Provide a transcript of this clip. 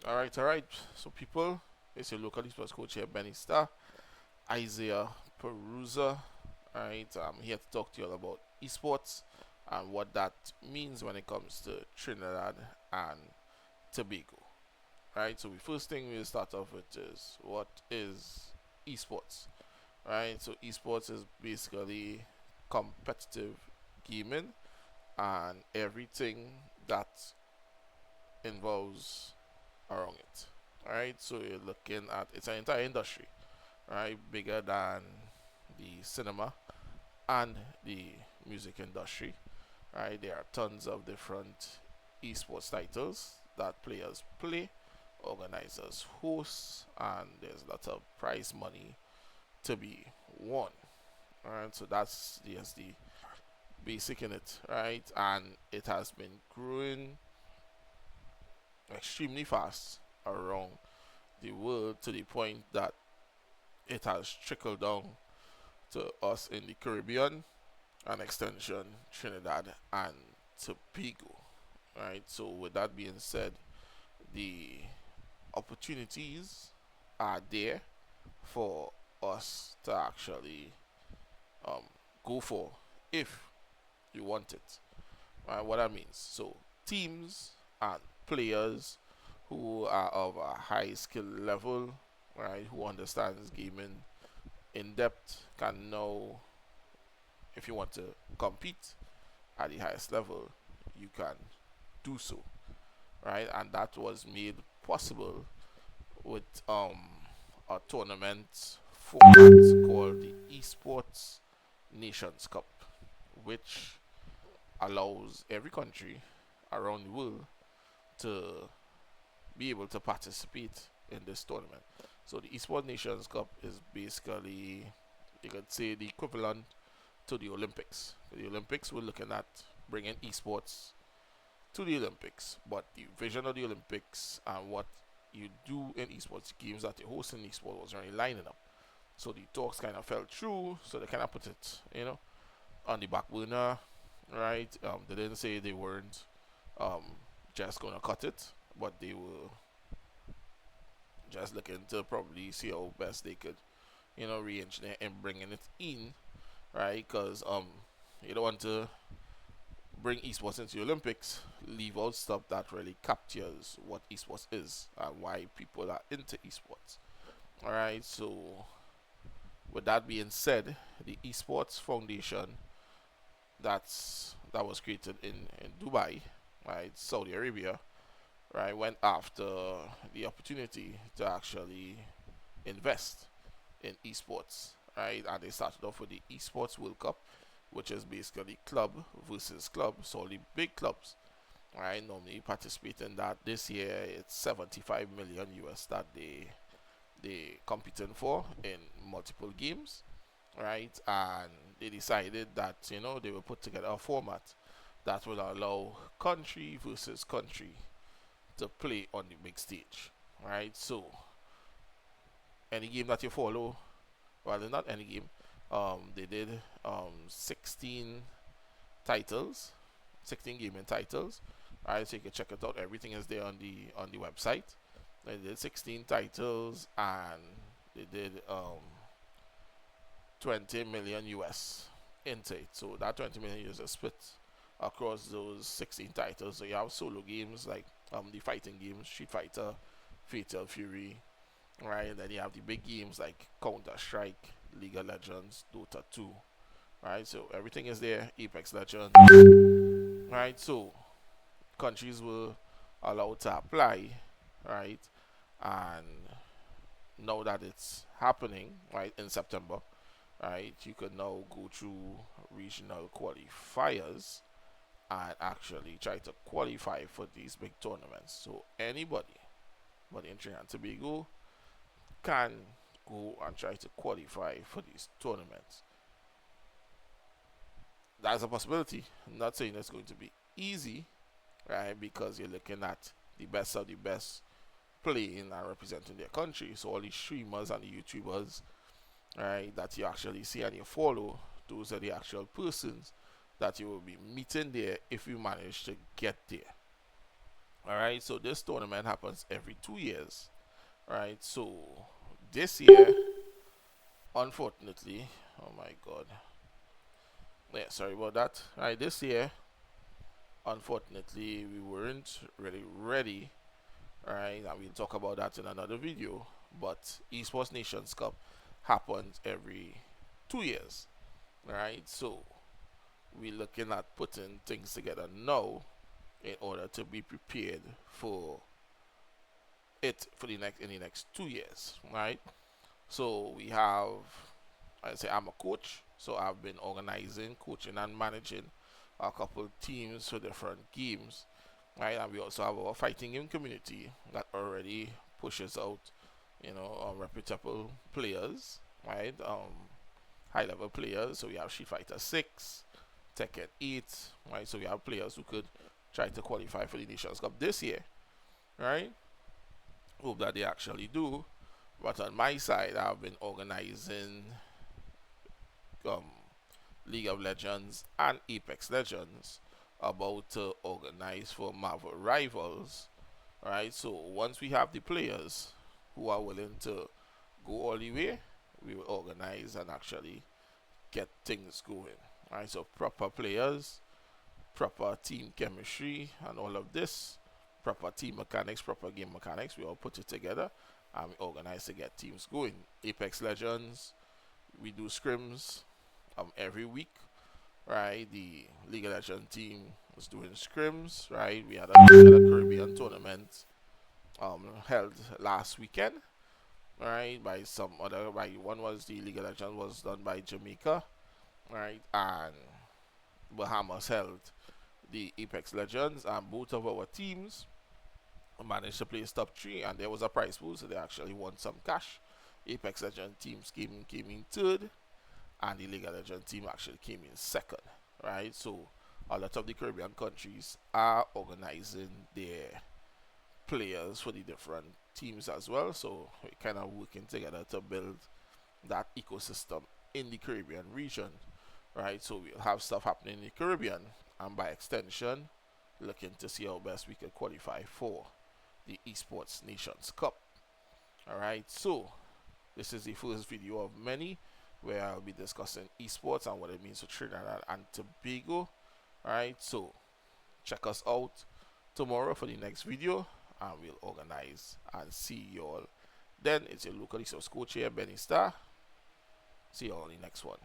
All right. So, people, it's your local esports coach here, Benny Star, Isaiah Perusa. All right, I'm here to talk to you all about esports and what that means when it comes to Trinidad and Tobago. All right, so the first thing we'll start off with is what is esports? All right, so esports is basically competitive gaming and everything that involves around it. Alright, so you're looking at it's an entire industry, right? Bigger than the cinema and the music industry. Right? There are tons of different esports titles that players play, organizers host, and there's lots of prize money to be won. Alright, so that's just the basic in it, right? And it has been growing extremely fast around the world to the point that it has trickled down to us in the Caribbean and extension Trinidad and Tobago. Right. So with that being said, the opportunities are there for us to actually um, go for if you want it. Right. What that means. So teams and players who are of a high skill level, right, who understands gaming in depth can know if you want to compete at the highest level, you can do so, right? And that was made possible with a tournament format called the Esports Nations Cup, which allows every country around the world to be able to participate in this tournament. So the Esports Nations Cup is basically, you could say, the equivalent to the Olympics. The Olympics, we're looking at bringing esports to the Olympics, but the vision of the Olympics and what you do in esports games that you host in esports was really lining up. So the talks kind of fell through, so they kind of put it, on the back burner, right? They didn't say they weren't um, just gonna cut it, but they were just looking to probably see how best they could, re-engineer and bringing it in, right? Because you don't want to bring esports into the Olympics, leave out stuff that really captures what esports is and why people are into esports. All right, so with that being said, the Esports Foundation that was created in Dubai, right, Saudi Arabia, right, went after the opportunity to actually invest in esports, right, and they started off with the Esports World Cup, which is basically club versus club, so the big clubs, right, normally participate in that. This year it's 75 million US that they competing for in multiple games, right? And they decided that they will put together a format that will allow country versus country to play on the big stage, right? So any game that you follow, well, not any game. They did 16 titles, 16 gaming titles. Right, so you can check it out. Everything is there on the website. They did 16 titles and they did 20 million US into it. So that 20 million US is split across those 16 titles. So you have solo games like the fighting games, Street Fighter, Fatal Fury, right? And then you have the big games like Counter Strike, League of Legends, Dota 2, right? So everything is there. Apex Legends, right? So countries were allowed to apply, right? And now that it's happening, right, in September, right, you can now go through regional qualifiers and actually try to qualify for these big tournaments. So anybody, but in Trinidad and Tobago, can go and try to qualify for these tournaments. That's a possibility. I'm not saying it's going to be easy, right? Because you're looking at the best of the best playing and representing their country. So all these streamers and the YouTubers, right, that you actually see and you follow, those are the actual persons that you will be meeting there if you manage to get there. All right, so this tournament happens every 2 years. All right, so this year, unfortunately, oh my God, yeah, sorry about that. All right, this year, unfortunately, we weren't really ready. All right, and we'll talk about that in another video. But Esports Nations Cup happens every 2 years. All right, so we're looking at putting things together now in order to be prepared for it for the next 2 years, right? So we have, I say I'm a coach, so I've been organizing, coaching, and managing a couple teams for different games, right? And we also have our fighting game community that already pushes out, reputable players, right? High level players. So we have Street Fighter 6, Tekken 8, right? So we have players who could try to qualify for the Nations Cup this year, right? Hope that they actually do. But on my side, I've been organizing um, League of Legends and Apex Legends about to organize for Marvel Rivals. Right, so once we have the players who are willing to go all the way, we will organize and actually get things going. Right, so proper players, proper team chemistry, and all of this, proper team mechanics, proper game mechanics. We all put it together and we organize to get teams going. Apex Legends, we do scrims every week. Right, the League of Legends team was doing scrims. Right, we had a Caribbean tournament held last weekend. Right, by one was the League of Legends was done by Jamaica. Right, and Bahamas held the Apex Legends, and both of our teams managed to place top three, and there was a prize pool, so they actually won some cash. Apex Legends teams came in third, and the League of Legends team actually came in second. Right, so a lot of the Caribbean countries are organizing their players for the different teams as well. So we're kind of working together to build that ecosystem in the Caribbean region, right? So we'll have stuff happening in the Caribbean, and by extension, looking to see how best we could qualify for the Esports Nations Cup. All right, so this is the first video of many where I'll be discussing esports and what it means for Trinidad and Tobago. All right, so check us out tomorrow for the next video, and we'll organize and see you all then. It's your local esports coach here, Benny Star. See you all in the next one.